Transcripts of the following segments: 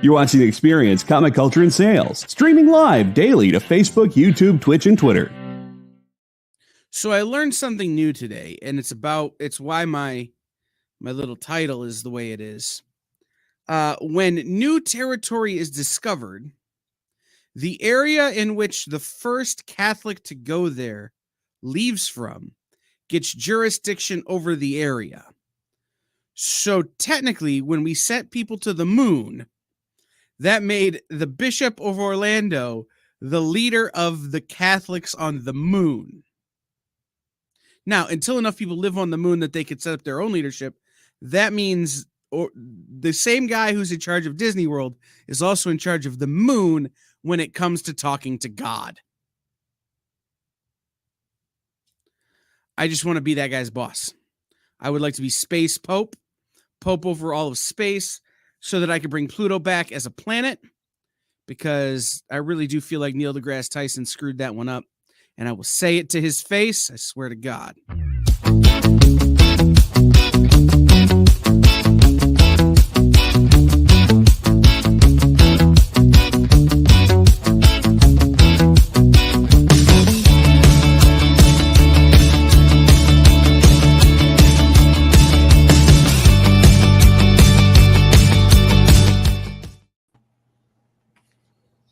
You're watching The Experience, Comic Culture and Sales, streaming live daily to Facebook, YouTube, Twitch, and Twitter. So I learned something new today, and it's why my little title is the way it is. When new territory is discovered, the area in which the first Catholic to go there leaves from gets jurisdiction over the area. So technically, when we sent people to the moon, that made the Bishop of Orlando the leader of the Catholics on the moon. Now, until enough people live on the moon that they could set up their own leadership, that means the same guy who's in charge of Disney World is also in charge of the moon when it comes to talking to God. I just want to be that guy's boss. I would like to be Space Pope over all of space, so that I could bring Pluto back as a planet, because I really do feel like Neil deGrasse Tyson screwed that one up, and I will say it to his face. I swear to God.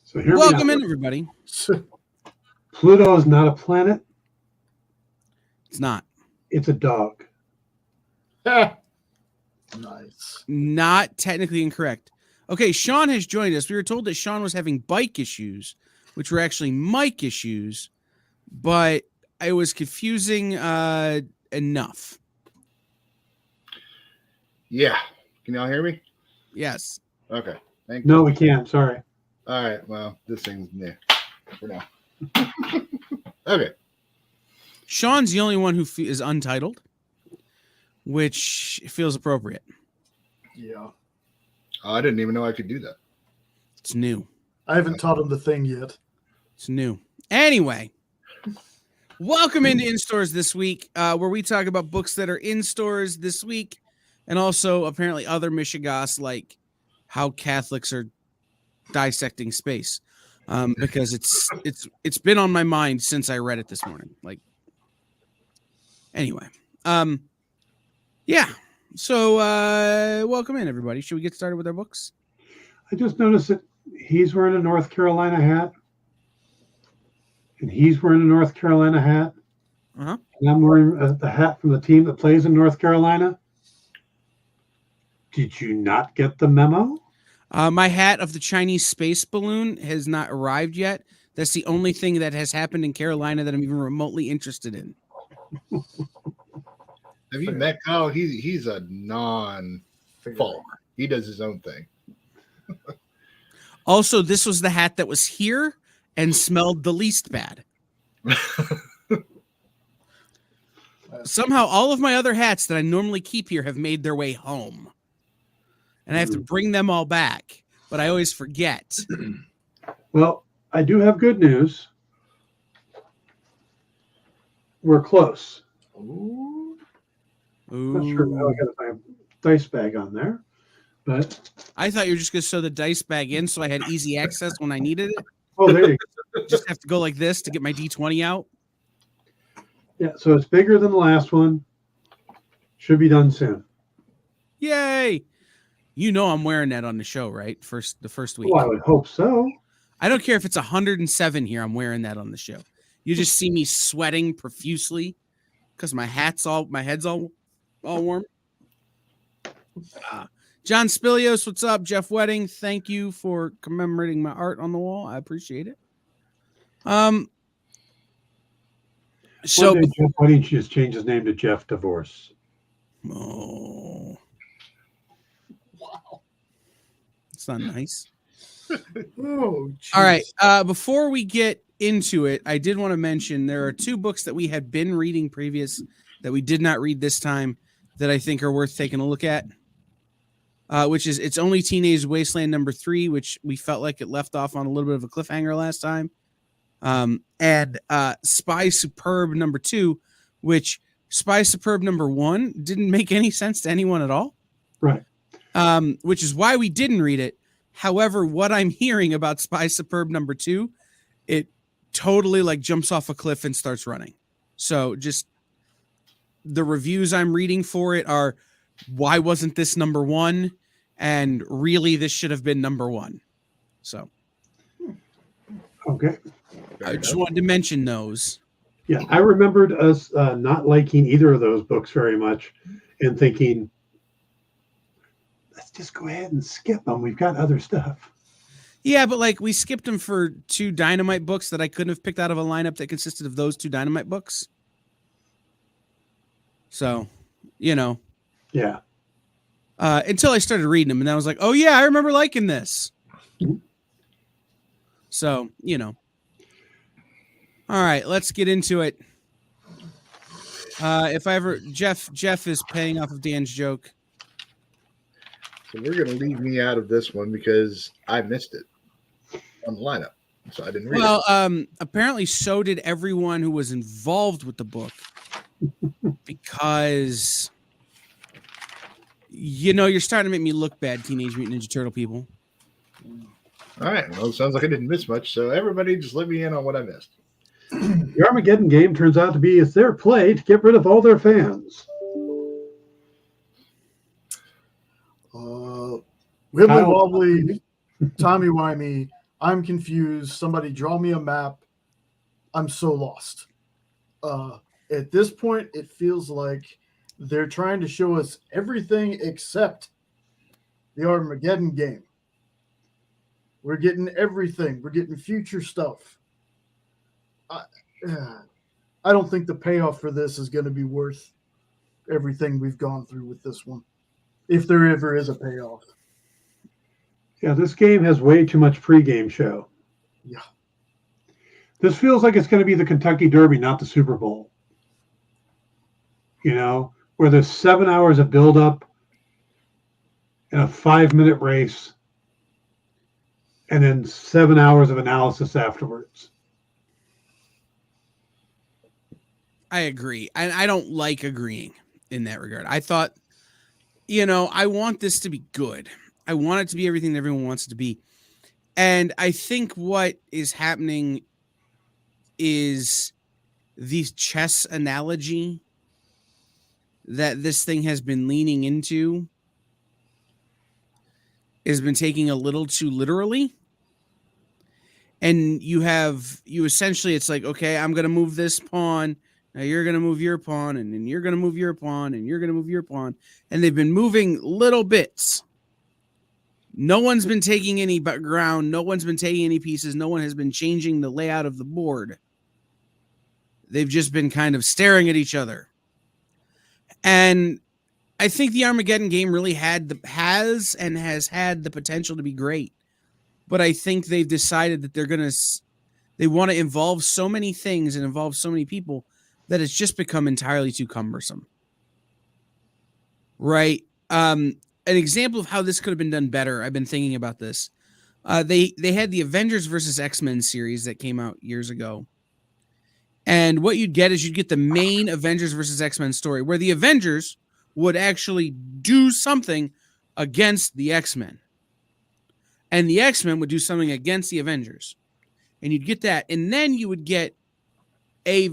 So here Welcome in, everybody. Pluto is not a planet. It's not. It's a dog. Nice. Not technically incorrect. Okay, Sean has joined us. We were told that Sean was having bike issues, which were actually mic issues, but it was confusing enough. Yeah. Can y'all hear me? Yes. Okay. Thank No, you. we can't. Sorry. All right. Well, this thing's new for now. Okay. Sean's the only one who is untitled, which feels appropriate. Yeah. Oh, I didn't even know I could do that. It's new. I haven't taught him the thing yet. It's new. Anyway, welcome into In Stores this week, where we talk about books that are in stores this week, and also apparently other mishigas like how Catholics are dissecting space, because it's been on my mind since I read it this morning. Like, anyway, yeah. So welcome in, everybody. Should we get started with our books? I just noticed that he's wearing a North Carolina hat, and he's wearing a North Carolina hat, Uh-huh. and I'm wearing the hat from the team that plays in North Carolina. Did you not get the memo? My hat of the Chinese space balloon has not arrived yet. That's the only thing that has happened in Carolina that I'm even remotely interested in. Have you met Kyle? He's a non-follower. He does his own thing. Also, this was the hat that was here and smelled the least bad. Somehow, all of my other hats that I normally keep here have made their way home. And I have to bring them all back, but I always forget. Well, I do have good news. We're close. Ooh. Not sure how I got my dice bag on there, but I thought you were just going to sew the dice bag in so I had easy access when I needed it. oh, there you go. Just have to go like this to get my D20 out. Yeah, so it's bigger than the last one. Should be done soon. Yay! You know I'm wearing that on the show, right? The first week. Well, I would hope so. I don't care if it's 107 here. I'm wearing that on the show. You just see me sweating profusely because my head's all warm. John Spilios, what's up? Jeff Wedding, thank you for commemorating my art on the wall. I appreciate it. So One day, Jeff, why didn't you just change his name to Jeff Divorce? Oh. Wow. It's not nice. Oh, geez. All right. Before we get into it, I did want to mention there are two books that we had been reading previous that we did not read this time that I think are worth taking a look at. Which is It's Only Teenage Wasteland #3, which we felt like it left off on a little bit of a cliffhanger last time. And Spy Superb #2, which Spy Superb #1 didn't make any sense to anyone at all. Right. Which is why we didn't read it. However, what I'm hearing about Spy Superb #2, it totally like jumps off a cliff and starts running. So just the reviews I'm reading for it are, why wasn't this #1? And really, this should have been #1. So Okay. I just wanted to mention those. Yeah, I remembered us not liking either of those books very much and thinking, let's just go ahead and skip them. We've got other stuff. Yeah, but like we skipped them for 2 Dynamite books that I couldn't have picked out of a lineup that consisted of those 2 Dynamite books. So, Yeah. until I started reading them, and then I was like, oh yeah, I remember liking this. So, All right, let's get into it. If I ever Jeff is paying off of Dan's joke. So we're going to leave me out of this one because I missed it on the lineup. So I didn't read it. Apparently so did everyone who was involved with the book because, you're starting to make me look bad, Teenage Mutant Ninja Turtle people. All right. Well, it sounds like I didn't miss much. So everybody just let me in on what I missed. The Armageddon game turns out to be it's their play to get rid of all their fans. Wibbly wobbly, Tommy Wimey, I'm confused. Somebody draw me a map. I'm so lost. At this point, it feels like they're trying to show us everything except the Armageddon game. We're getting everything. We're getting future stuff. I don't think the payoff for this is going to be worth everything we've gone through with this one, if there ever is a payoff. Yeah, this game has way too much pregame show. Yeah. This feels like it's going to be the Kentucky Derby, not the Super Bowl. Where there's 7 hours of buildup and a 5-minute race, and then 7 hours of analysis afterwards. I agree. I don't like agreeing in that regard. I thought, I want this to be good. I want it to be everything that everyone wants it to be. And I think what is happening is the chess analogy that this thing has been leaning into has been taking a little too literally. And you essentially, it's like, okay, I'm going to move this pawn. Now you're going to move your pawn, and then you're going to move your pawn, and you're going to move your pawn. And they've been moving little bits. No one's been taking any ground. No one's been taking any pieces. No one has been changing the layout of the board. They've just been kind of staring at each other. And I think the Armageddon game really has had the potential to be great. But I think they've decided that they want to involve so many things and involve so many people that it's just become entirely too cumbersome. Right? An example of how this could have been done better, I've been thinking about this. They had the Avengers versus X-Men series that came out years ago. And what you'd get is you'd get the main Avengers versus X-Men story where the Avengers would actually do something against the X-Men. And the X-Men would do something against the Avengers. And you'd get that. And then you would get A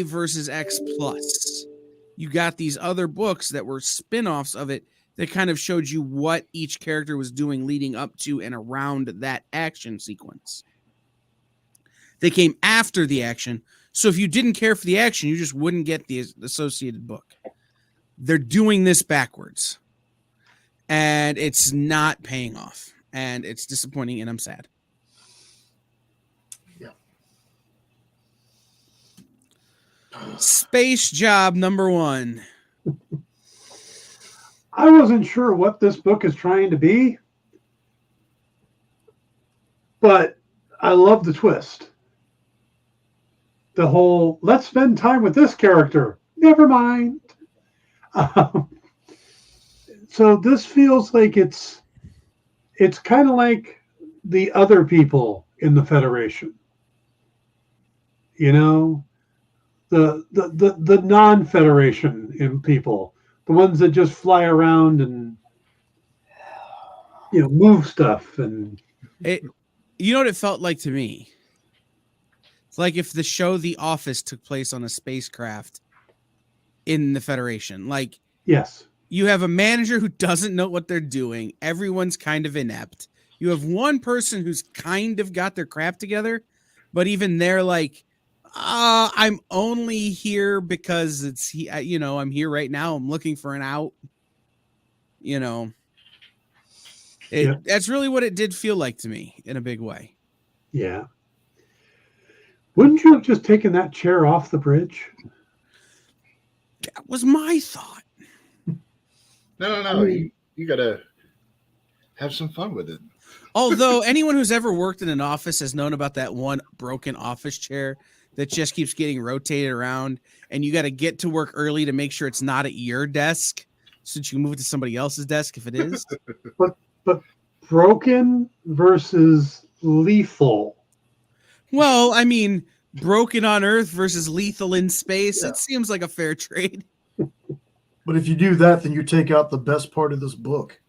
versus X plus. You got these other books that were spin-offs of it that kind of showed you what each character was doing leading up to and around that action sequence. They came after the action. So if you didn't care for the action, you just wouldn't get the associated book. They're doing this backwards. And it's not paying off. And it's disappointing, and I'm sad. Yeah. Space Job #1. I wasn't sure what this book is trying to be, but I love the twist. The whole, let's spend time with this character. Never mind. So this feels like it's kind of like the other people in the Federation. The non-Federation in people. The ones that just fly around and move stuff and You know what it felt like to me? It's like if the show The Office took place on a spacecraft in the Federation. Like, yes. you have a manager who doesn't know what they're doing. Everyone's kind of inept. You have one person who's kind of got their crap together, but even they're like, I'm only here because I'm here right now. I'm looking for an out. That's really what it did feel like to me in a big way. Yeah. Wouldn't you have just taken that chair off the bridge? That was my thought. No. You gotta have some fun with it. Although anyone who's ever worked in an office has known about that one broken office chair that just keeps getting rotated around, and you got to get to work early to make sure it's not at your desk so that you can move it to somebody else's desk if it is. But broken versus lethal. Well, I mean, broken on Earth versus lethal in space. Yeah. It seems like a fair trade. But if you do that, then you take out the best part of this book.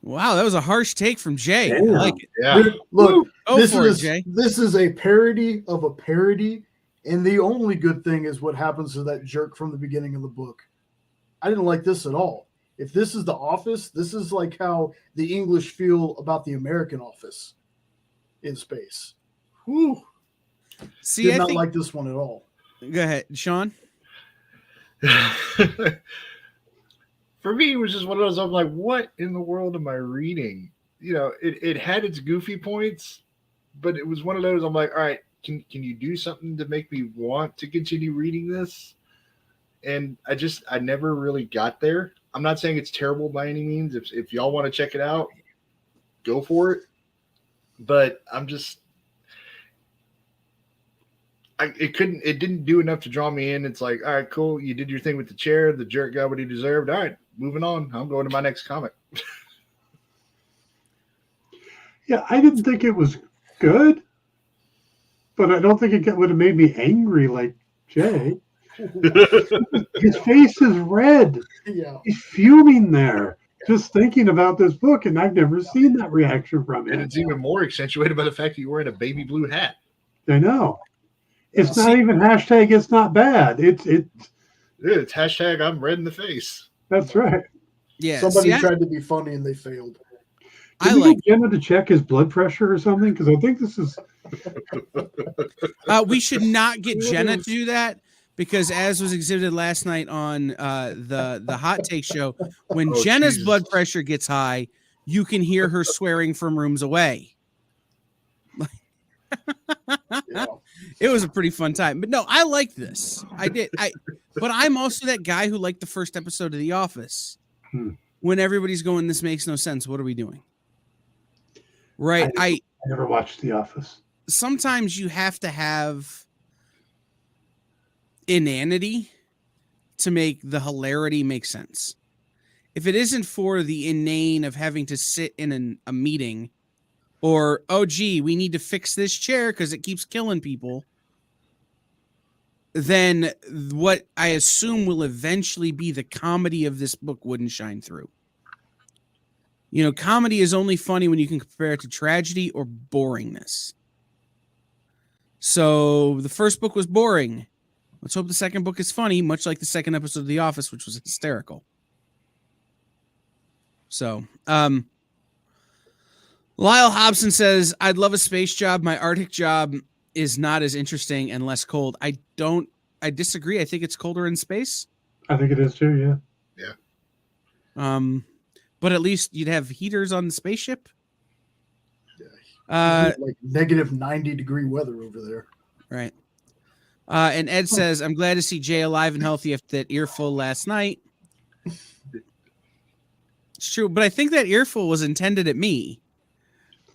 Wow, that was a harsh take from Jay. Damn. I like it. Yeah. Look, Go for it, Jay. this is a parody of a parody, and the only good thing is what happens to that jerk from the beginning of the book. I didn't like this at all. If this is The Office, this is like how the English feel about the American Office in space. Whew. See, Did I not think. like this one at all. Go ahead, Sean. For me, it was just one of those. I'm like, what in the world am I reading? It had its goofy points, but it was one of those. I'm like, all right, can you do something to make me want to continue reading this? And I never really got there. I'm not saying it's terrible by any means. If y'all want to check it out, go for it. But I'm just, it didn't do enough to draw me in. It's like, all right, cool. You did your thing with the chair. The jerk got what he deserved. All right, moving on. I'm going to my next comic. Yeah, I didn't think it was good, but I don't think it would have made me angry like Jay. His face is red. Yeah. He's fuming there, just thinking about this book, and I've never seen that reaction from And him. it's even more accentuated by the fact that you're wearing a baby blue hat. I know. It's not even hashtag it's not bad. It's hashtag I'm red in the face. that's right. Yeah. Somebody tried to be funny and they failed. Did we get Jenna to check his blood pressure or something? Because I think this is. We should not get Jenna to do that because, as was exhibited last night on the Hot Take show, when Jenna's blood pressure gets high, you can hear her swearing from rooms away. Yeah. It was a pretty fun time, but no, I liked this. But I'm also that guy who liked the first episode of The Office. When everybody's going, this makes no sense. What are we doing? Right. I never watched The Office. Sometimes you have to have inanity to make the hilarity make sense. If it isn't for the inane of having to sit in a meeting or, oh, gee, we need to fix this chair because it keeps killing people, then what I assume will eventually be the comedy of this book wouldn't shine through. Comedy is only funny when you can compare it to tragedy or boringness. So the first book was boring. Let's hope the second book is funny, much like the second episode of The Office, which was hysterical. So, Lyle Hobson says, I'd love a space job. My Arctic job is not as interesting and less cold. I disagree. I think it's colder in space. I think it is too, yeah. But at least you'd have heaters on the spaceship. Like negative 90-degree weather over there. Right. And Ed says, I'm glad to see Jay alive and healthy after that earful last night. It's true, but I think that earful was intended at me.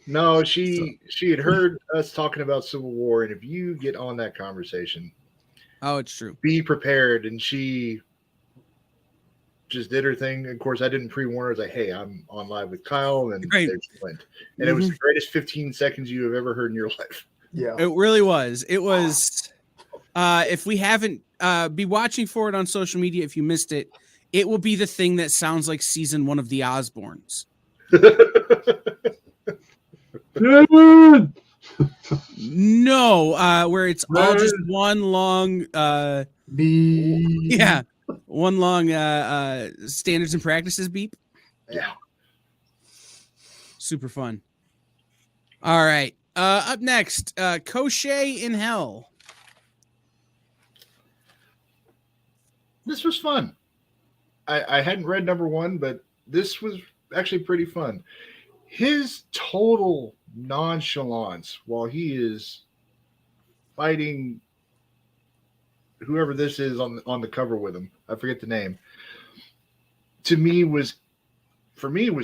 No, she had heard us talking about Civil War, and if you get on that conversation, it's true. Be prepared. And she just did her thing. Of course, I didn't pre-warn her. I was like, hey, I'm on live with Kyle, and there's Clint. And it was the greatest 15 seconds you have ever heard in your life. Yeah, it really was. It was. If we haven't, be watching for it on social media. If you missed it, it will be the thing that sounds like season 1 of The Osbournes. No, where it's all just one long one long standards and practices beep. Yeah. Super fun. All right. Up next, Crochet in Hell. This was fun. I hadn't read number 1, but this was actually pretty fun. His total nonchalance while he is fighting whoever this is on the cover with him, I forget the name, to me was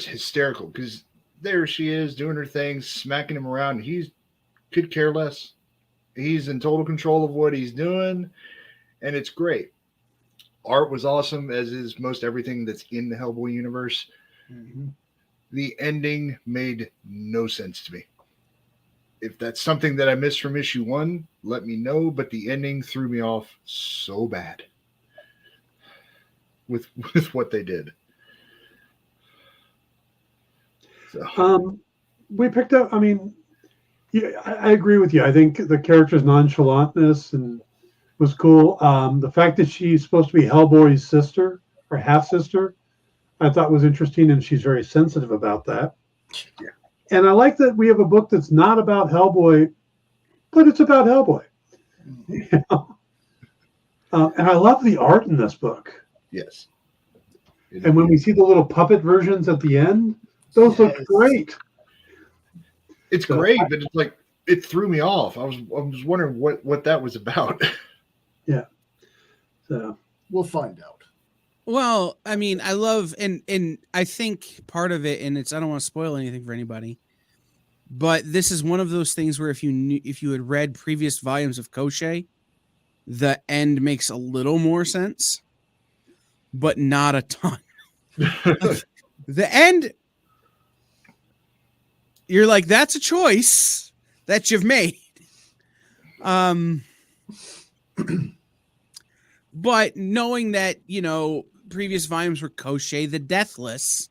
hysterical, because there she is doing her thing, smacking him around, and he could care less. He's in total control of what he's doing, and it's great. Art was awesome, as is most everything that's in the Hellboy universe. Mm-hmm. The ending made no sense to me. If that's something that I missed from issue 1, let me know, but the ending threw me off so bad with what they did. So. We picked up, I agree with you. I think the character's nonchalantness was cool. The fact that she's supposed to be Hellboy's sister or half sister, I thought was interesting, and she's very sensitive about that. Yeah. And I like that we have a book that's not about Hellboy, but it's about Hellboy. You know? And I love the art in this book. Yes. And when we see the little puppet versions at the end, those look great. It's great, but it's like it threw me off. I was wondering what that was about. Yeah. So we'll find out. Well, I love and I think part of it, and I don't want to spoil anything for anybody, but this is one of those things where if you had read previous volumes of Crochet, the end makes a little more sense, but not a ton. The end, you're like, that's a choice that you've made. But knowing that, previous volumes were Crochet the Deathless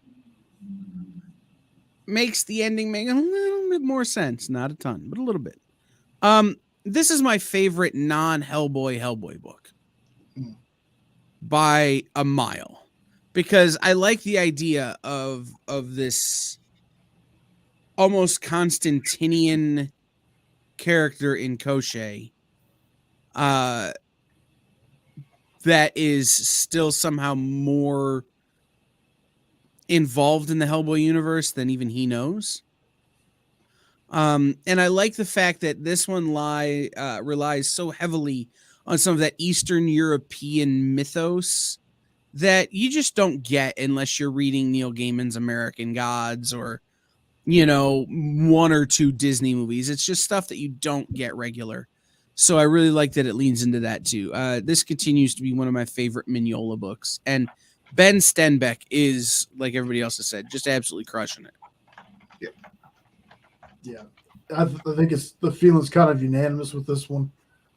makes the ending make a little bit more sense. Not a ton, but a little bit. This is my favorite non-Hellboy book by a mile, because I like the idea of this almost Constantinian character in Crochet that is still somehow more involved in the Hellboy universe than even he knows. And I like the fact that this one relies so heavily on some of that Eastern European mythos that you just don't get unless you're reading Neil Gaiman's American Gods or, 1 or 2 Disney movies. It's just stuff that you don't get regular. So I really like that it leans into that too. This continues to be one of my favorite Mignola books. And Ben Stenbeck is, like everybody else has said, just absolutely crushing it. Yeah. I think the feeling's kind of unanimous with this one.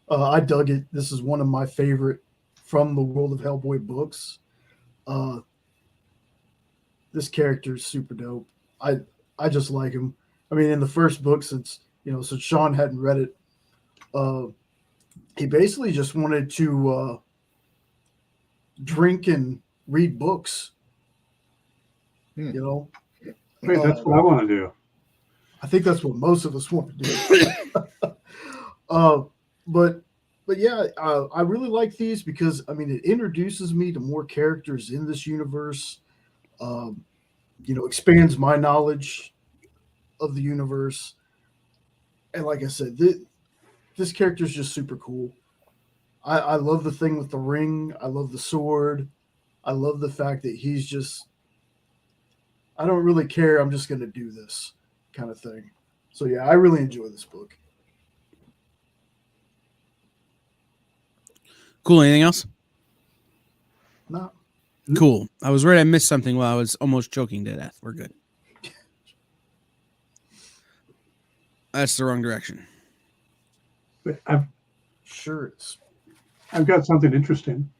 I dug it. This is one of my favorite from the World of Hellboy books. This character is super dope. I just like him. In the first book, since Sean hadn't read it, he basically just wanted to drink and read books. Wait, that's what I want to do. I think that's what most of us want to do. But yeah, I really like these because it introduces me to more characters in this universe. Expands my knowledge of the universe, and like I said, this character is just super cool. I love the thing with the ring. I love the sword. I love the fact that he's just, I don't really care. I'm just going to do this kind of thing. So yeah, I really enjoy this book. Cool. Anything else? No. Cool. I was worried I missed something while I was almost choking to death. We're good. That's the wrong direction. But Sure is. I've got something interesting.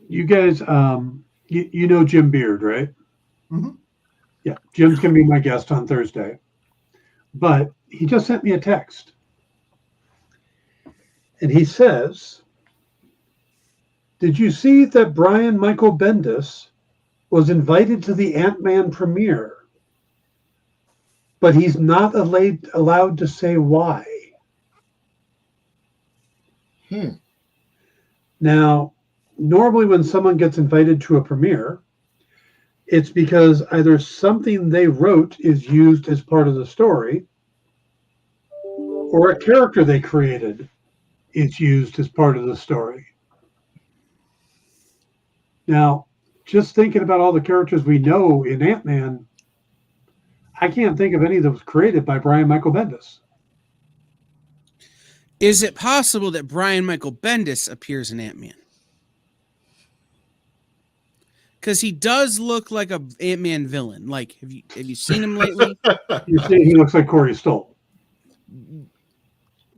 you guys, you know Jim Beard, right? Mhm. Yeah, Jim's going to be my guest on Thursday. But he just sent me a text. And he says, did you see that Brian Michael Bendis was invited to the Ant-Man premiere, but he's not allowed to say why? Now, normally when someone gets invited to a premiere, it's because either something they wrote is used as part of the story, or a character they created is used as part of the story. Now, just thinking about all the characters we know in Ant-Man, I can't think of any that was created by Brian Michael Bendis. Is it possible that Brian Michael Bendis appears in Ant-Man? Because he does look like a Ant-Man villain. Like, have you seen him lately? You see, he looks like Corey Stoll.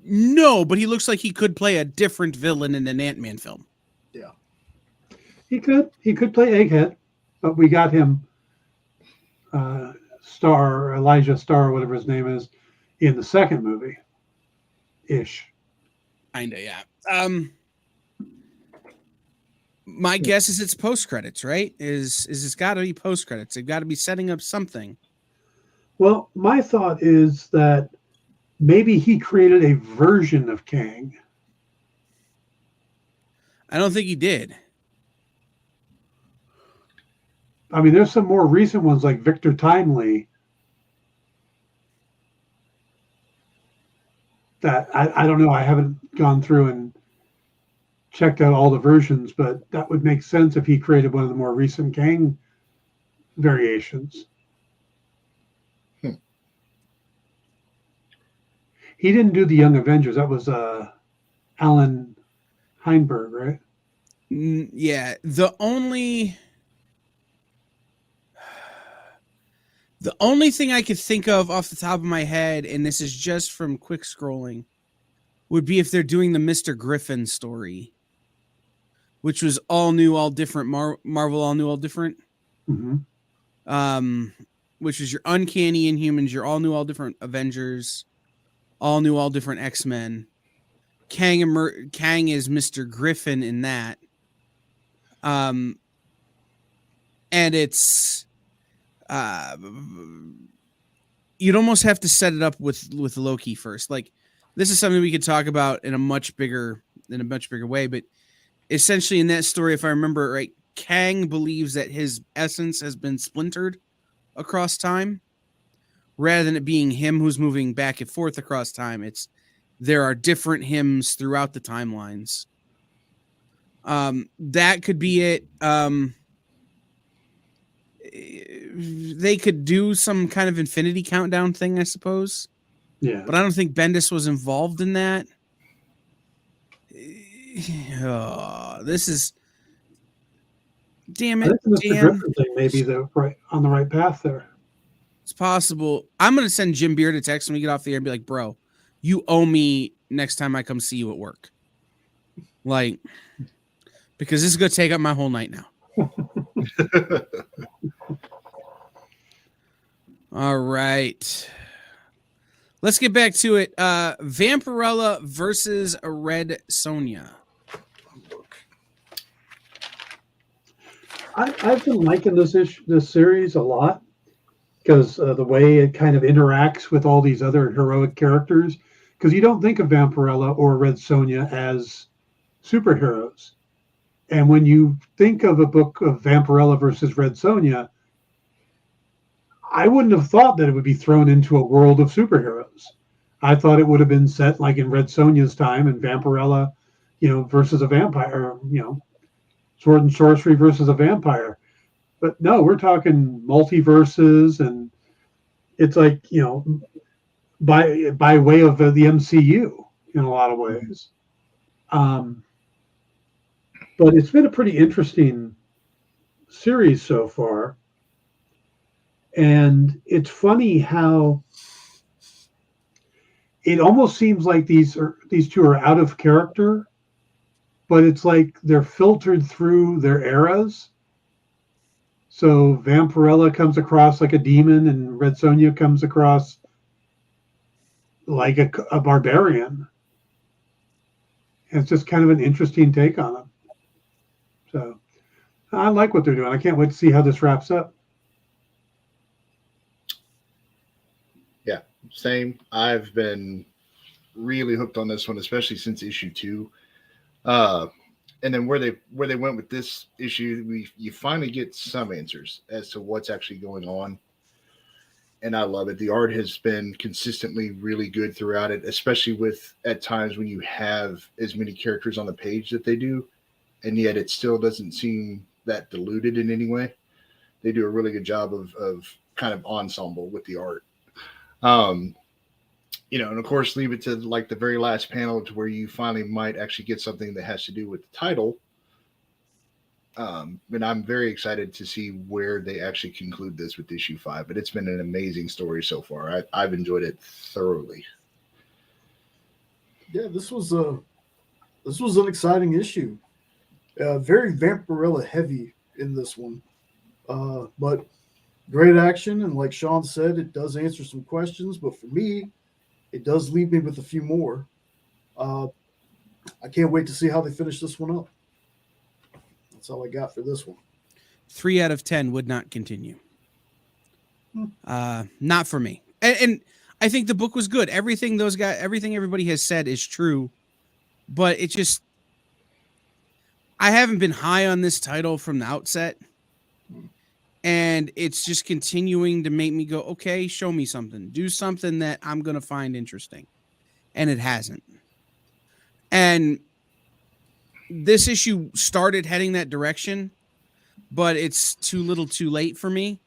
No, but he looks like he could play a different villain in an Ant-Man film. Yeah. He could play Egghead, but we got him Elijah Starr, whatever his name is, in the second movie. Ish. Kinda, yeah. My guess is it's post credits, right? Is it's got to be post credits? They've got to be setting up something. Well, my thought is that maybe he created a version of Kang. I don't think he did. I mean, there's some more recent ones like Victor Timely that I don't know. I haven't gone through and checked out all the versions, but that would make sense if he created one of the more recent Kang variations. He didn't do the Young Avengers. That was Alan Heinberg, right? Yeah. The only thing I could think of off the top of my head, and this is just from quick scrolling, would be if they're doing the Mr. Griffin story, which was all new, all different. Marvel, all new, all different. Mm-hmm. Which is your Uncanny Inhumans, your all new, all different Avengers, all new, all different X-Men. Kang is Mr. Griffin in that. And it's you'd almost have to set it up with Loki first. Like, this is something we could talk about in a much bigger way, but essentially in that story, if I remember right, Kang believes that his essence has been splintered across time, rather than it being him who's moving back and forth across time. There are different hymns throughout the timelines. That could be it. They could do some kind of Infinity Countdown thing, I suppose. Yeah. But I don't think Bendis was involved in that. This is... Damn it, I think the Mr. Dan. Griffin thing may be on the right path there. It's possible. I'm going to send Jim Beard a text when we get off the air and be like, bro, you owe me next time I come see you at work. Like, because this is going to take up my whole night now. All right. Let's get back to it. Vampirella versus a Red Sonja. I've been liking this series a lot because the way it kind of interacts with all these other heroic characters. Because you don't think of Vampirella or Red Sonja as superheroes. And when you think of a book of Vampirella versus Red Sonja, I wouldn't have thought that it would be thrown into a world of superheroes. I thought it would have been set like in Red Sonja's time and Vampirella, versus a vampire, sword and sorcery versus a vampire. But no, we're talking multiverses, and it's like, by way of the MCU in a lot of ways. But it's been a pretty interesting series so far. And it's funny how it almost seems like these two are out of character but it's like they're filtered through their eras. So Vampirella comes across like a demon, and Red Sonja comes across like a barbarian. And it's just kind of an interesting take on them. So I like what they're doing. I can't wait to see how this wraps up. Yeah, same. I've been really hooked on this one, especially since issue 2. And then where they went with this issue, you finally get some answers as to what's actually going on. And I love it. The art has been consistently really good throughout it, especially with at times when you have as many characters on the page that they do, and yet it still doesn't seem that diluted in any way. They do a really good job of kind of ensemble with the art. And of course, leave it to like the very last panel to where you finally might actually get something that has to do with the title. And I'm very excited to see where they actually conclude this with issue 5. But it's been an amazing story so far. I've enjoyed it thoroughly. Yeah, this was an exciting issue. Very Vampirella heavy in this one, but great action. And like Sean said, it does answer some questions. But for me, it does leave me with a few more. I can't wait to see how they finish this one up. That's all I got for this one. 3 out of 10 would not continue. Not for me. And I think the book was good. Everything everybody has said is true, but it just, I haven't been high on this title from the outset, and it's just continuing to make me go, okay, show me something. Do something that I'm going to find interesting. And it hasn't. And this issue started heading that direction, but it's too little too late for me.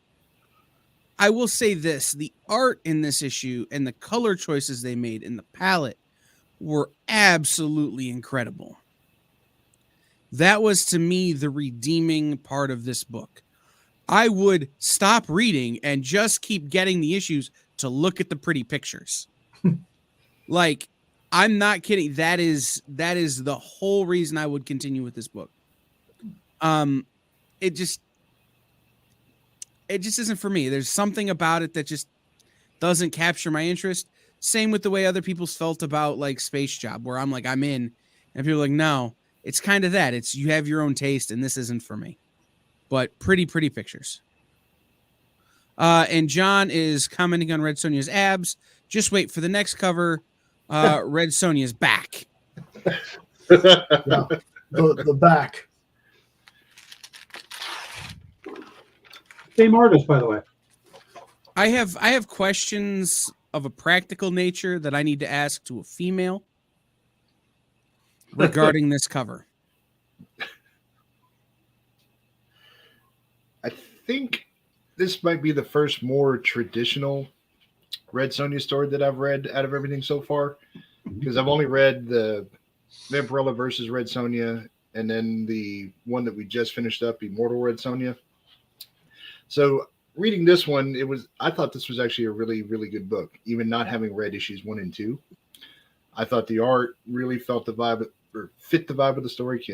I will say this, the art in this issue and the color choices they made in the palette were absolutely incredible. That was, to me, the redeeming part of this book. I would stop reading and just keep getting the issues to look at the pretty pictures. Like, I'm not kidding. That is the whole reason I would continue with this book. It just isn't for me. There's something about it that just doesn't capture my interest. Same with the way other people's felt about like Space Job, where I'm like, I'm in, and people are like, no, it's kind of that. It's, you have your own taste, and this isn't for me. But pretty pictures. And John is commenting on Red Sonja's abs. Just wait for the next cover. Red Sonja's back. Yeah, the back. Same artist, by the way. I have questions of a practical nature that I need to ask to a female regarding this cover. I think this might be the first more traditional Red Sonja story that I've read out of everything so far, because I've only read the Vampirella versus Red Sonja, and then the one that we just finished up, Immortal Red Sonja. So reading this one, I thought this was actually a really, really good book, even not having read issues 1 and 2. I thought the art really felt the vibe, or fit the vibe of the story.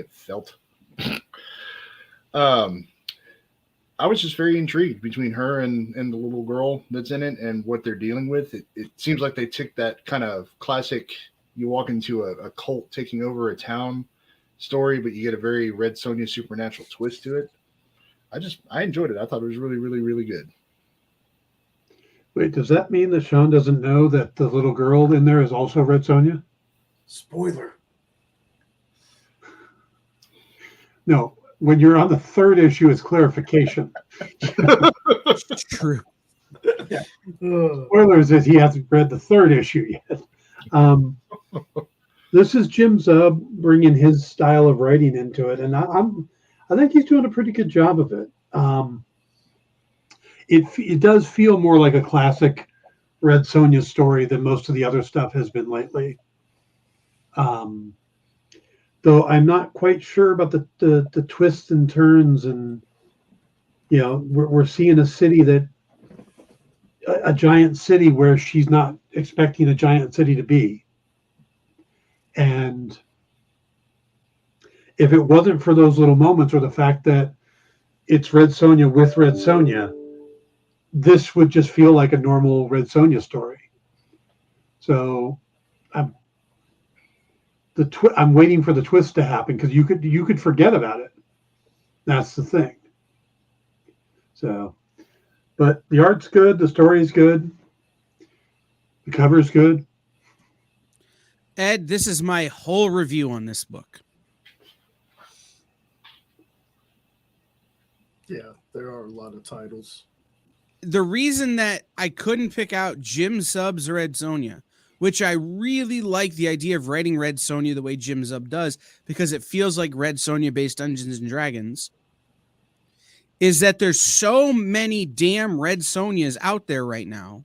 I was just very intrigued between her and the little girl that's in it and what they're dealing with. It seems like they took that kind of classic, you walk into a cult taking over a town story, but you get a very Red Sonja supernatural twist to it. I enjoyed it. I thought it was really, really, really good. Wait, does that mean that Sean doesn't know that the little girl in there is also Red Sonja? Spoiler. No. When you're on the 3rd issue, it's clarification. It's true. Yeah. Spoilers is he hasn't read the 3rd issue yet. This is Jim Zub bringing his style of writing into it, and I think he's doing a pretty good job of it. It does feel more like a classic Red Sonja story than most of the other stuff has been lately. Though I'm not quite sure about the twists and turns, and we're seeing a city a giant city where she's not expecting a giant city to be, and if it wasn't for those little moments or the fact that it's Red Sonja with Red Sonja, this would just feel like a normal Red Sonja story. So I'm I'm waiting for the twist to happen because you could forget about it. That's the thing. So, but the art's good, the story's good, the cover's good. Ed, this is my whole review on this book. Yeah, there are a lot of titles. The reason that I couldn't pick out Jim Zub's Red Sonja, which I really like the idea of writing Red Sonja the way Jim Zub does, because it feels like Red Sonja based Dungeons and Dragons, is that there's so many damn Red Sonjas out there right now,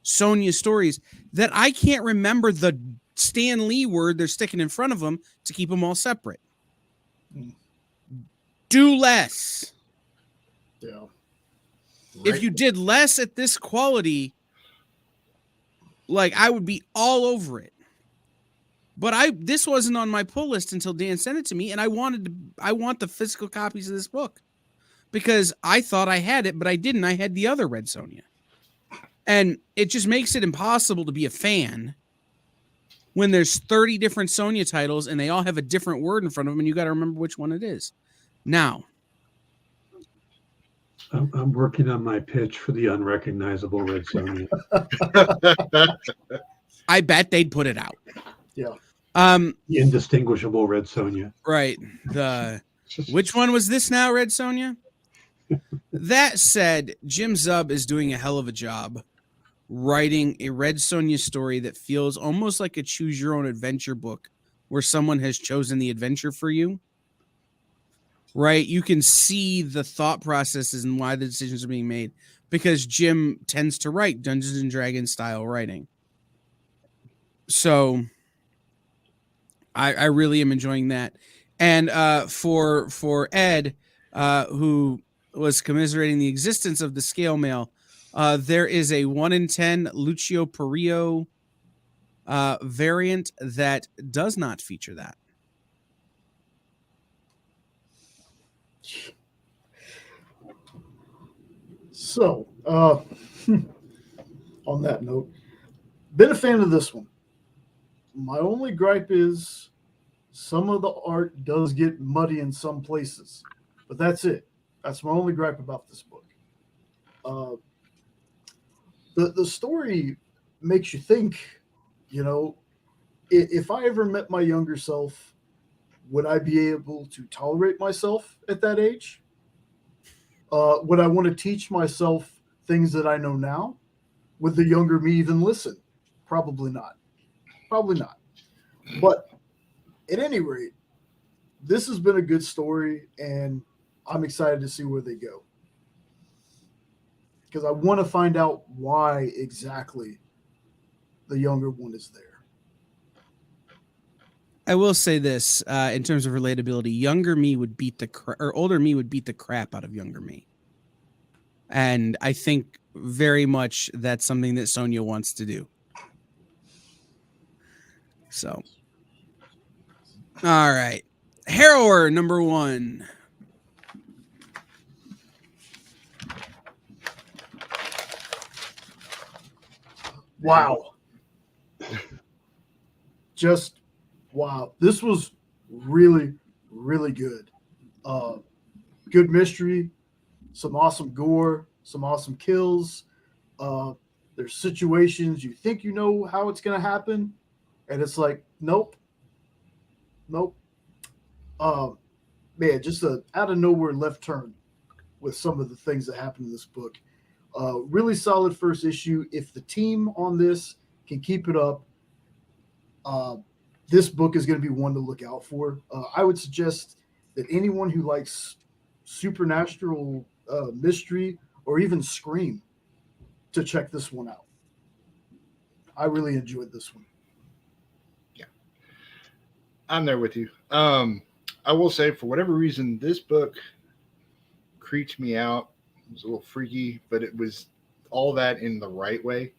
Sonja stories, that I can't remember the Stan Lee word they're sticking in front of them to keep them all separate. Do less. Yeah. If you did less at this quality, like, I would be all over it. But this wasn't on my pull list until Dan sent it to me, and I want the physical copies of this book because I thought I had it, but I didn't. I had the other Red Sonja. And it just makes it impossible to be a fan when there's 30 different Sonja titles and they all have a different word in front of them, and you got to remember which one it is. Now, I'm working on my pitch for the unrecognizable Red Sonja. I bet they'd put it out. Yeah. The indistinguishable Red Sonja. Right. Which one was this now, Red Sonja? That said, Jim Zub is doing a hell of a job writing a Red Sonja story that feels almost like a choose your own adventure book where someone has chosen the adventure for you. Right? You can see the thought processes and why the decisions are being made because Jim tends to write Dungeons and Dragons style writing. So I really am enjoying that. And for Ed, who was commiserating the existence of the scale mail, there is a 1 in 10 Lucio Perillo variant that does not feature that. So, on that note, been a fan of this one. My only gripe is some of the art does get muddy in some places, but that's it. That's my only gripe about this book. The story makes you think, you know, if I ever met my younger self, would I be able to tolerate myself at that age? Would I want to teach myself things that I know now? Would the younger me even listen? Probably not. Probably not. But at any rate, this has been a good story, and I'm excited to see where they go. Because I want to find out why exactly the younger one is there. I will say this in terms of relatability: younger me would beat or older me would beat the crap out of younger me, and I think very much that's something that Sonja wants to do. So, all right, Harrower number 1. Wow. Just wow. This was really, really good. Good mystery, some awesome gore, some awesome kills. There's situations you think you know how it's going to happen, and it's like, nope. Man, just a out of nowhere left turn with some of the things that happen in this book. Really solid first issue. If the team on this can keep it up, this book is going to be one to look out for. I would suggest that anyone who likes supernatural mystery or even Scream to check this one out. I really enjoyed this one. Yeah, I'm there with you. I will say, for whatever reason, this book creeped me out. It was a little freaky, but it was all that in the right way.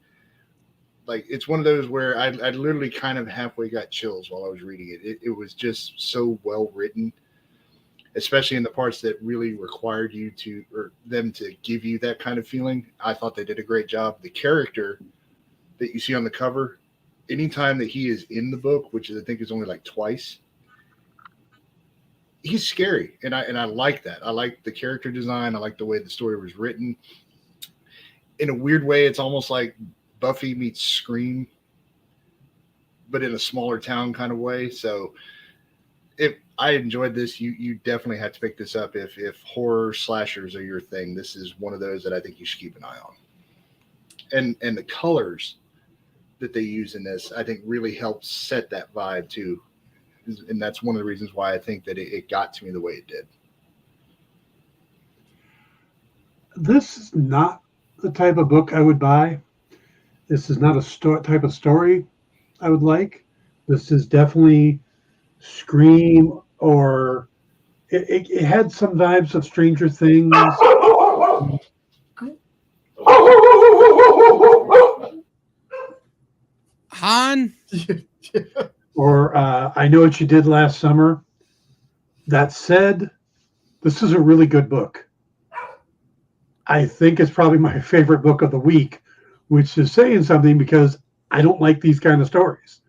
Like, it's one of those where I literally kind of halfway got chills while I was reading it. It was just so well written, especially in the parts that really required you to, or them to give you that kind of feeling. I thought they did a great job. The character that you see on the cover, anytime that he is in the book, which I think is only like twice, he's scary. And I like that. I like the character design. I like the way the story was written. In a weird way, it's almost like Buffy meets Scream, but in a smaller town kind of way. So if I enjoyed this, you definitely have to pick this up. If horror slashers are your thing, this is one of those that I think you should keep an eye on. And the colors that they use in this, I think, really helps set that vibe too. And that's one of the reasons why I think that it got to me the way it did. This is not the type of book I would buy. This is not a type of story I would like. This is definitely Scream, or it had some vibes of Stranger Things. Han. Or I Know What You Did Last Summer. That said, this is a really good book. I think it's probably my favorite book of the week, which is saying something because I don't like these kind of stories.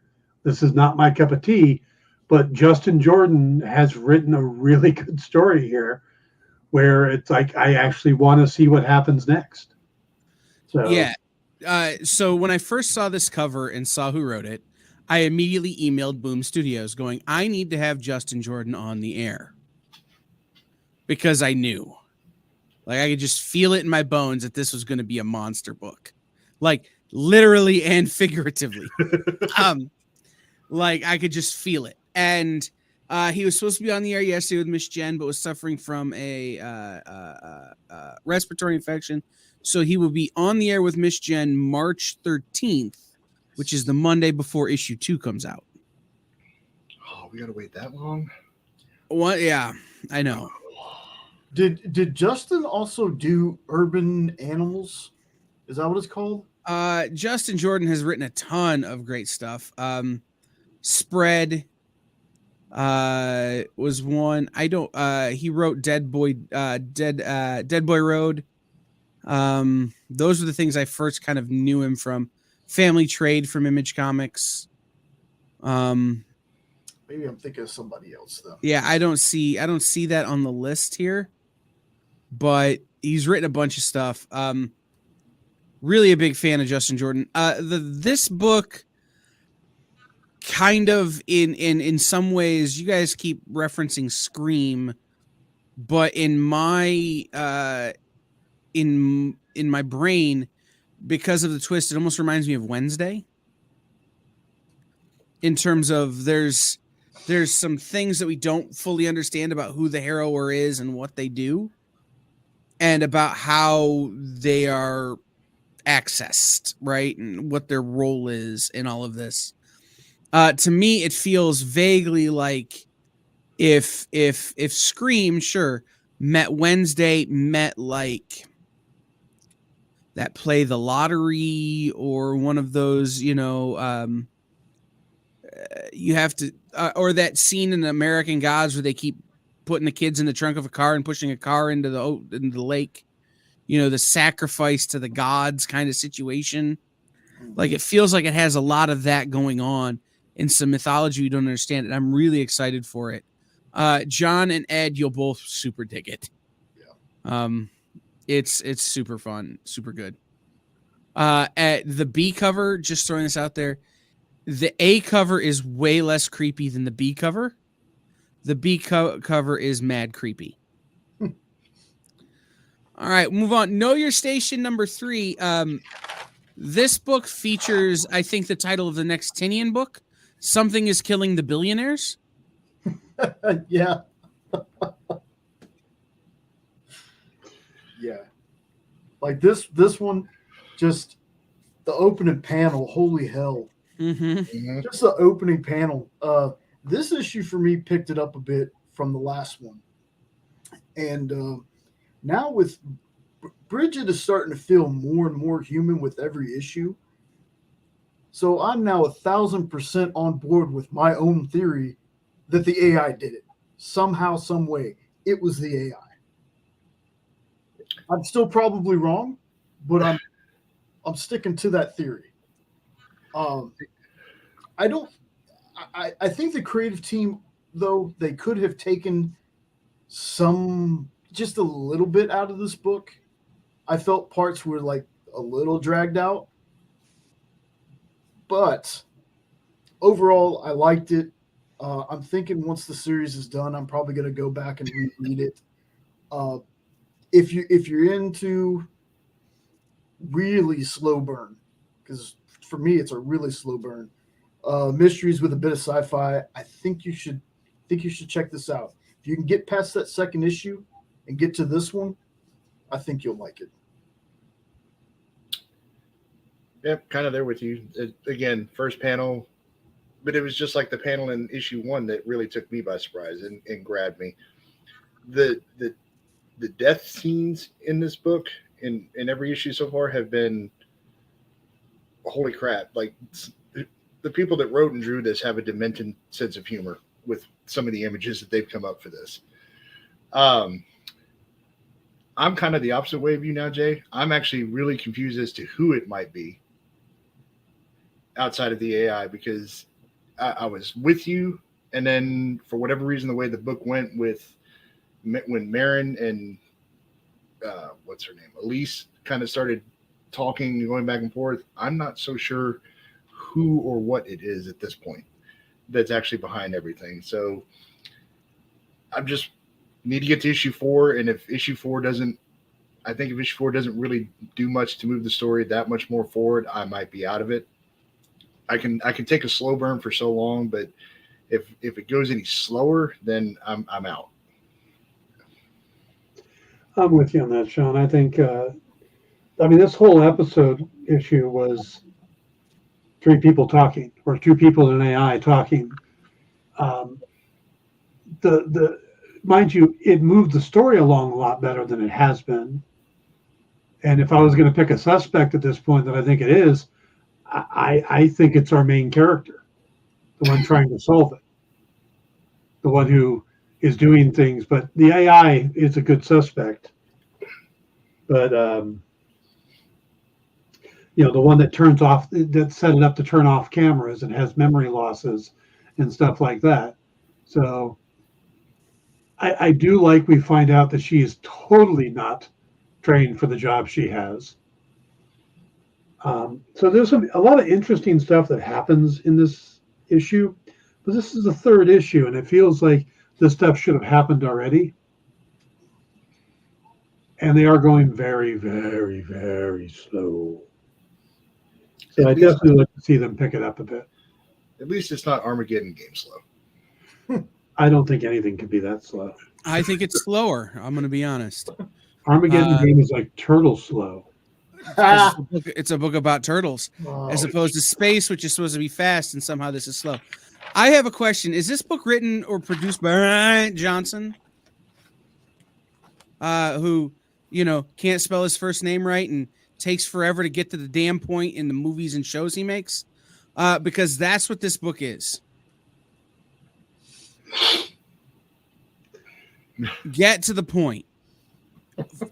This is not my cup of tea, but Justin Jordan has written a really good story here where it's like I actually want to see what happens next. So Yeah. So when I first saw this cover and saw who wrote it, I immediately emailed Boom Studios going, I need to have Justin Jordan on the air. Because I knew. Like, I could just feel it in my bones that this was going to be a monster book. Like, literally and figuratively. Like, I could just feel it. And he was supposed to be on the air yesterday with Miss Jen, but was suffering from a respiratory infection. So he will be on the air with Miss Jen March 13th, which is the Monday before issue 2 comes out. Oh, we got to wait that long? What? Yeah, I know. Did Justin also do Urban Animals? Is that what it's called? Justin Jordan has written a ton of great stuff. Spread was one. I don't he wrote Dead Boy Road. Those were the things I first kind of knew him from. Family Trade from Image Comics. Maybe I'm thinking of somebody else though. Yeah, I don't see that on the list here. But he's written a bunch of stuff. Really a big fan of Justin Jordan. This book kind of in some ways, you guys keep referencing Scream, but in my in my brain, because of the twist, it almost reminds me of Wednesday. In terms of there's some things that we don't fully understand about who the harrower is and what they do, and about how they are accessed, right? And what their role is in all of this. To me, it feels vaguely like if Scream, sure, met Wednesday, met like that Play the Lottery or one of those, you have to, or that scene in American Gods where they keep putting the kids in the trunk of a car and pushing a car into the lake, the sacrifice to the gods kind of situation. Like, it feels like it has a lot of that going on in some mythology we don't understand, and I'm really excited for it. John and Ed, you'll both super dig it. Yeah. It's super fun, super good. At the B cover, just throwing this out there, the A cover is way less creepy than the B cover. The B cover is mad creepy. All right, move on. Know Your Station number 3. This book features, I think, the title of the next Tinian book, Something is Killing the Billionaires. Yeah. Yeah. Like this one, just the opening panel, holy hell. Mm-hmm. Just the opening panel. This issue for me picked it up a bit from the last one. And now with Bridget is starting to feel more and more human with every issue. So I'm now 1,000% on board with my own theory that the AI did it somehow, some way. It was the AI. I'm still probably wrong, but I'm sticking to that theory. I think the creative team, though, they could have taken just a little bit out of this book. I felt parts were like a little dragged out, but overall, I liked it. I'm thinking once the series is done, I'm probably going to go back and reread it. If you're into really slow burn, because for me it's a really slow burn, mysteries with a bit of sci-fi, I think you should check this out. If you can get past that second issue and get to this one, I think you'll like it. Yep, kind of there with you. Again, first panel, but it was just like the panel in issue 1 that really took me by surprise and grabbed me. The death scenes in this book in every issue so far have been holy crap. Like, the people that wrote and drew this have a demented sense of humor with some of the images that they've come up for this. I'm kind of the opposite way of you now, Jay. I'm actually really confused as to who it might be outside of the AI, because I was with you, and then for whatever reason, the way the book went with when Marin and what's her name, Elise, kind of started talking and going back and forth, I'm not so sure who or what it is at this point that's actually behind everything. So I just need to get to issue 4, and if issue 4 doesn't really do much to move the story that much more forward, I might be out of it. I can take a slow burn for so long, but if it goes any slower, then I'm out. I'm with you on that, Sean. I think, this whole episode issue was 3 people talking, or 2 people in an AI talking. Mind you, it moved the story along a lot better than it has been. And if I was going to pick a suspect at this point that I think it is, I think it's our main character, the one trying to solve it, the one who is doing things. But the AI is a good suspect. But the one that set it up to turn off cameras and has memory losses and stuff like that. So I do like we find out that she is totally not trained for the job she has. So there's a lot of interesting stuff that happens in this issue, but this is the 3rd issue, and it feels like this stuff should have happened already. And they are going very, very, very slow. So I definitely like to see them pick it up a bit. At least it's not Armageddon game slow. I don't think anything could be that slow. I think it's slower. I'm going to be honest. Armageddon game is like turtle slow. It's a book about turtles, as opposed to space, which is supposed to be fast, and somehow this is slow. I have a question. Is this book written or produced by Ryan Johnson? Who, can't spell his first name right and takes forever to get to the damn point in the movies and shows he makes? Because that's what this book is. Get to the point.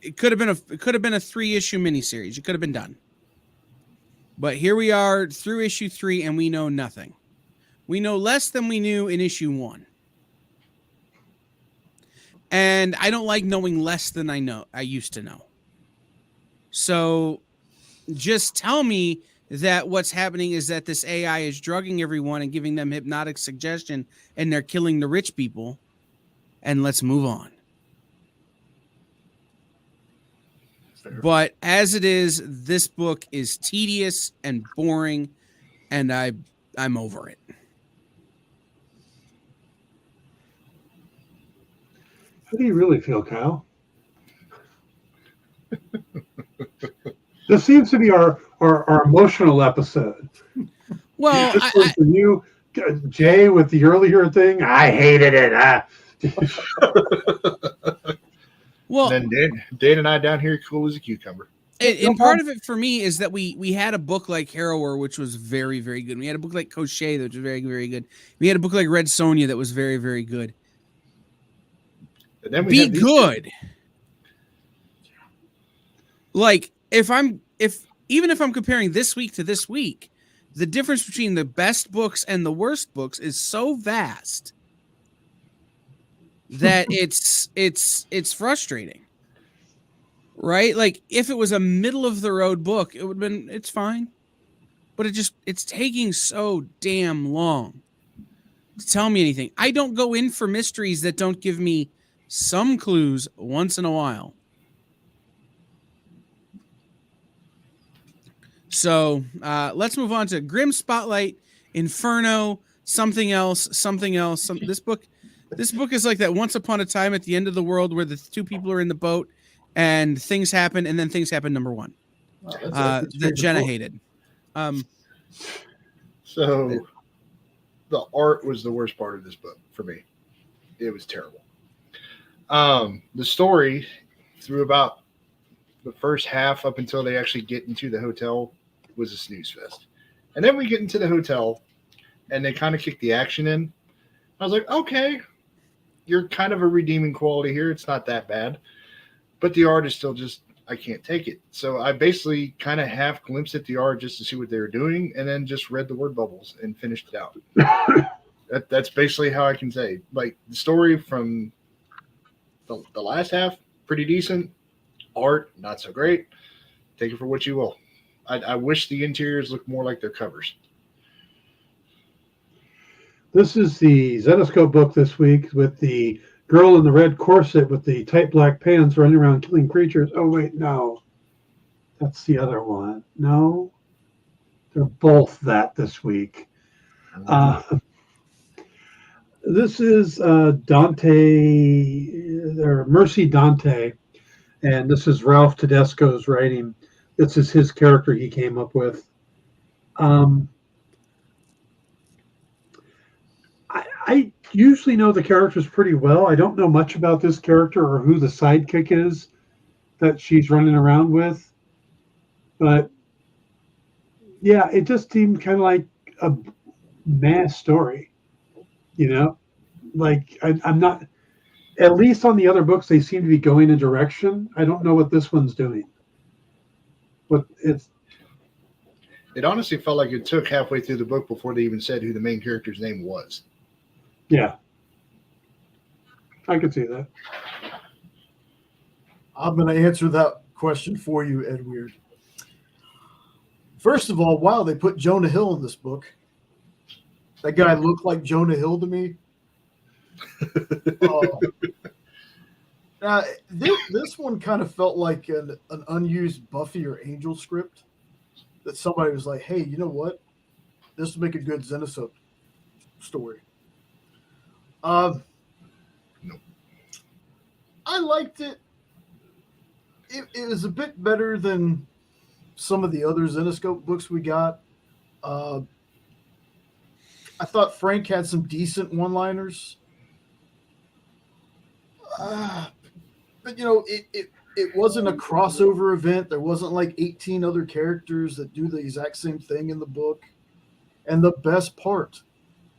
It could have been a 3-issue miniseries. It could have been done. But here we are through issue 3, and we know nothing. We know less than we knew in issue 1. And I don't like knowing less than I used to know. So just tell me that what's happening is that this AI is drugging everyone and giving them hypnotic suggestion, and they're killing the rich people. And let's move on. Fair. But as it is, this book is tedious and boring, and I'm over it. How do you really feel, Kyle? This seems to be our emotional episode. Well, for you, Jay, with the earlier thing, I hated it. Well, and then Dan and I down here cool as a cucumber. And part of it for me is that we had a book like Harrower, which was very, very good. We had a book like Crochet, which was very, very good. We had a book like Red Sonja that was very, very good. And then we Be have these good. Like even if I'm comparing this week to this week, the difference between the best books and the worst books is so vast that it's frustrating. Right? Like if it was a middle of the road book, it would have been, it's fine. But it's taking so damn long to tell me anything. I don't go in for mysteries that don't give me some clues once in a while. So let's move on to Grim Spotlight, Inferno, something else. This book is like that Once Upon a Time at the End of the World where the two people are in the boat and things happen, and then things happen. Number one, that Jenna hated. So the art was the worst part of this book for me. It was terrible. The story through about the first half up until they actually get into the hotel was a snooze fest. And then we get into the hotel and they kind of kick the action in. I was like, okay, you're kind of a redeeming quality here. It's not that bad. But the art is still just, I can't take it. So I basically kind of half glimpsed at the art just to see what they were doing and then just read the word bubbles and finished it out. That's basically how I can say. Like the story from the last half, pretty decent. Art, not so great. Take it for what you will. I wish the interiors looked more like their covers. This is the Zenoscope book this week with the girl in the red corset with the tight black pants running around killing creatures. Oh, wait, no. That's the other one. No. They're both that this week. This is Dante, or Mercy Dante, and this is Ralph Tedesco's writing. This is his character he came up with. I usually know the characters pretty well. I don't know much about this character or who the sidekick is that she's running around with. But yeah, it just seemed kind of like a mass story, you know? Like I'm not, at least on the other books, they seem to be going a direction. I don't know what this one's doing. But it honestly felt like it took halfway through the book before they even said who the main character's name was. Yeah. I could see that. I'm going to answer that question for you, Ed Weird. First of all, wow, they put Jonah Hill in this book. That guy looked like Jonah Hill to me. This one kind of felt like an unused Buffy or Angel script that somebody was like, hey, you know what? This will make a good Zenoscope story. I liked it. It was a bit better than some of the other Zenoscope books we got. I thought Frank had some decent one-liners. But, you know, it wasn't a crossover event. There wasn't like 18 other characters that do the exact same thing in the book. And the best part,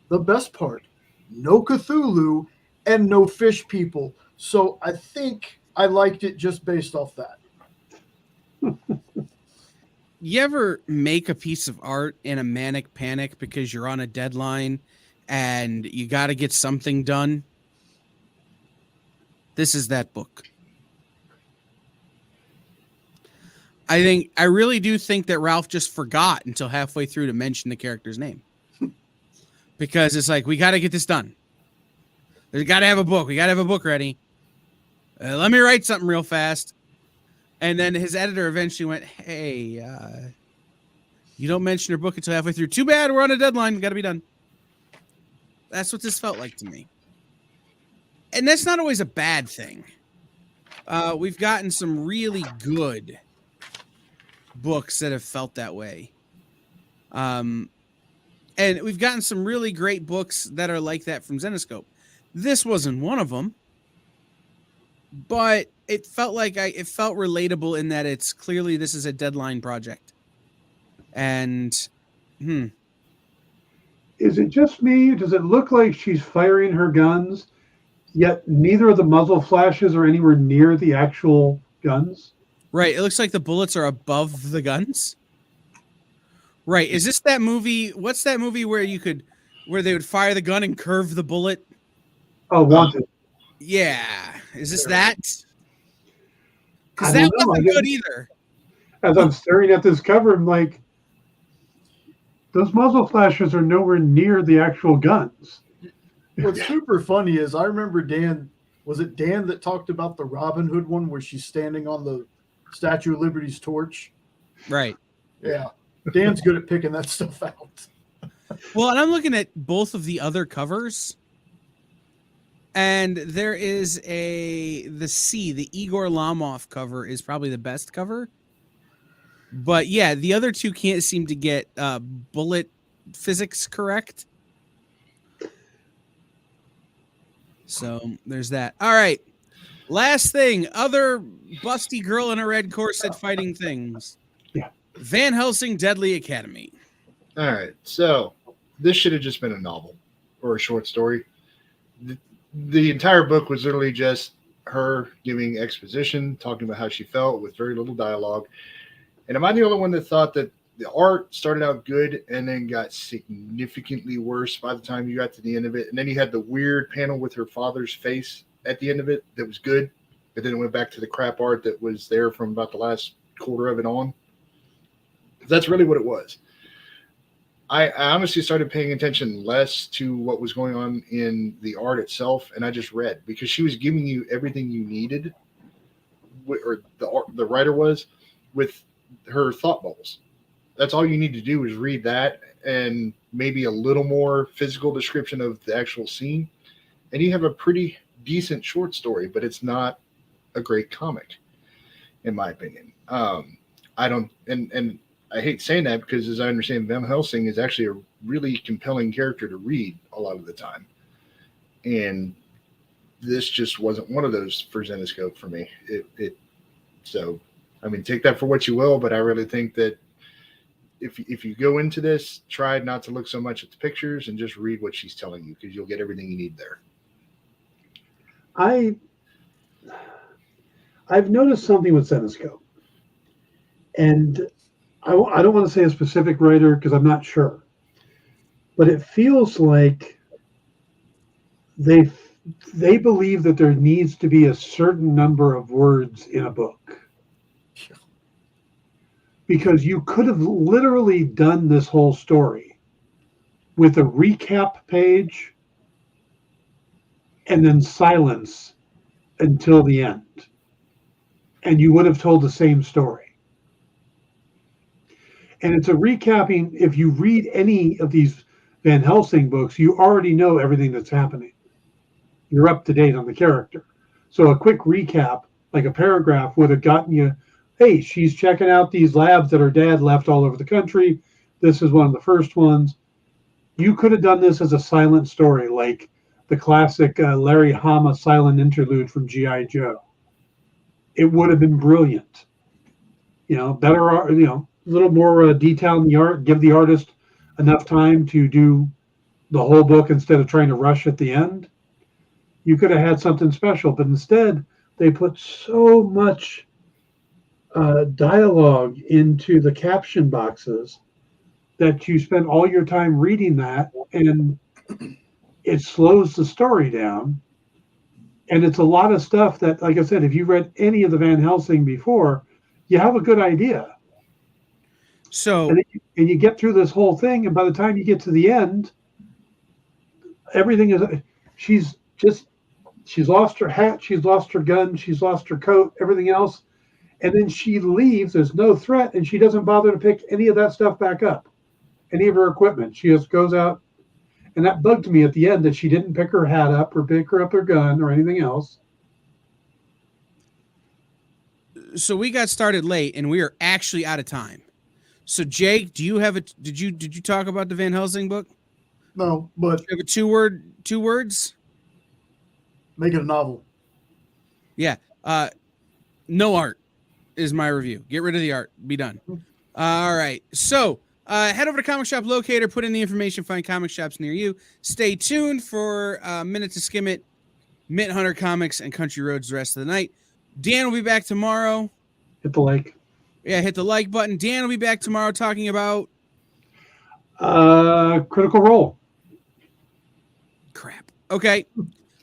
no Cthulhu and no fish people. So I think I liked it just based off that. You ever make a piece of art in a manic panic because you're on a deadline and you got to get something done? This is that book. I really do think that Ralph just forgot until halfway through to mention the character's name. Because it's like, we got to get this done. We got to have a book. We got to have a book ready. Let me write something real fast. And then his editor eventually went, hey, you don't mention your book until halfway through. Too bad, we're on a deadline. Got to be done. That's what this felt like to me. And that's not always a bad thing. We've gotten some really good books that have felt that way. And we've gotten some really great books that are like that from Zenoscope. This wasn't one of them. but it felt like it felt relatable in that it's clearly this is a deadline project. And Is it just me? Does it look like she's firing her guns, yet neither of the muzzle flashes are anywhere near the actual guns? right, it looks like the bullets are above the guns. Right. Is this that movie? What's that movie where they would fire the gun and curve the bullet? Oh, Wanted. Yeah. Is this that? I Because don't that know. wasn't good either. As I'm staring at this cover, I'm like, those muzzle flashes are nowhere near the actual guns. What's super funny is I remember Dan. Was it Dan that talked about the Robin Hood one where she's standing on the Statue of Liberty's torch? Right. Yeah. Dan's good at picking that stuff out. Well, and I'm looking at both of the other covers. And there is the Igor Lomov cover is probably the best cover. But yeah, the other two can't seem to get bullet physics correct. So there's that. All right. Last thing, other busty girl in a red corset fighting things. Yeah. Van Helsing Deadly Academy. All right. So this should have just been a novel or a short story. The entire book was literally just her giving exposition, talking about how she felt with very little dialogue. And am I the only one that thought that the art started out good and then got significantly worse by the time you got to the end of it? And then you had the weird panel with her father's face at the end of it that was good, but then it went back to the crap art that was there from about the last quarter of it on. That's really what it was. I honestly started paying attention less to what was going on in the art itself, and I just read because she was giving you everything you needed, or the writer was, with her thought bubbles. That's all you need to do is read that and maybe a little more physical description of the actual scene, and you have a pretty decent short story, but it's not a great comic, in my opinion. I don't, and I hate saying that because, as I understand, Van Helsing is actually a really compelling character to read a lot of the time. And this just wasn't one of those for Zenescope for me. So, I mean, take that for what you will, but I really think that if you go into this, try not to look so much at the pictures and just read what she's telling you, because you'll get everything you need there. I've noticed something with Zenescope, and I don't want to say a specific writer because I'm not sure, but it feels like they believe that there needs to be a certain number of words in a book, because you could have literally done this whole story with a recap page and then silence until the end, and you would have told the same story. And it's a recapping. If you read any of these Van Helsing books, you already know everything that's happening. You're up to date on the character. So a quick recap, like a paragraph, would have gotten you, hey, she's checking out these labs that her dad left all over the country. This is one of the first ones. You could have done this as a silent story, like the classic Larry Hama silent interlude from G.I. Joe. It would have been brilliant. Better, a little more detail in the art, give the artist enough time to do the whole book instead of trying to rush at the end. You could have had something special, but instead they put so much dialogue into the caption boxes that you spend all your time reading that, and it slows the story down. And it's a lot of stuff that, like I said, if you read any of the Van Helsing before, you have a good idea. So, and you get through this whole thing, and by the time you get to the end, everything is, she's lost her hat, she's lost her gun, she's lost her coat, everything else. And then she leaves, there's no threat, and she doesn't bother to pick any of that stuff back up, any of her equipment. She just goes out. And that bugged me at the end, that she didn't pick her hat up or pick her up her gun or anything else. So we got started late, and we are actually out of time. So Jake, do you have did you talk about the Van Helsing book? No, but Do you have two words? make it a novel. Yeah. No art is my review. Get rid of the art. Be done. All right. So head over to Comic Shop Locator, put in the information, find comic shops near you. Stay tuned for Minute to Skim It, Mint Hunter Comics, and Country Roads the rest of the night. Dan will be back tomorrow. Hit the like. Yeah, hit the like button. Dan will be back tomorrow talking about Critical Role. crap. Okay.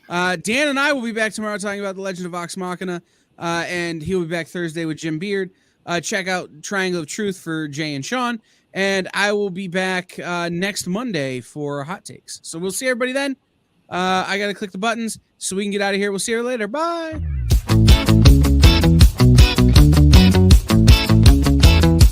Dan and I will be back tomorrow talking about The Legend of Vox Machina, and he'll be back Thursday with Jim Beard. Check out Triangle of Truth for Jay and Sean, and I will be back next Monday for Hot Takes. So we'll see everybody then. I got to click the buttons so we can get out of here. We'll see you later. Bye.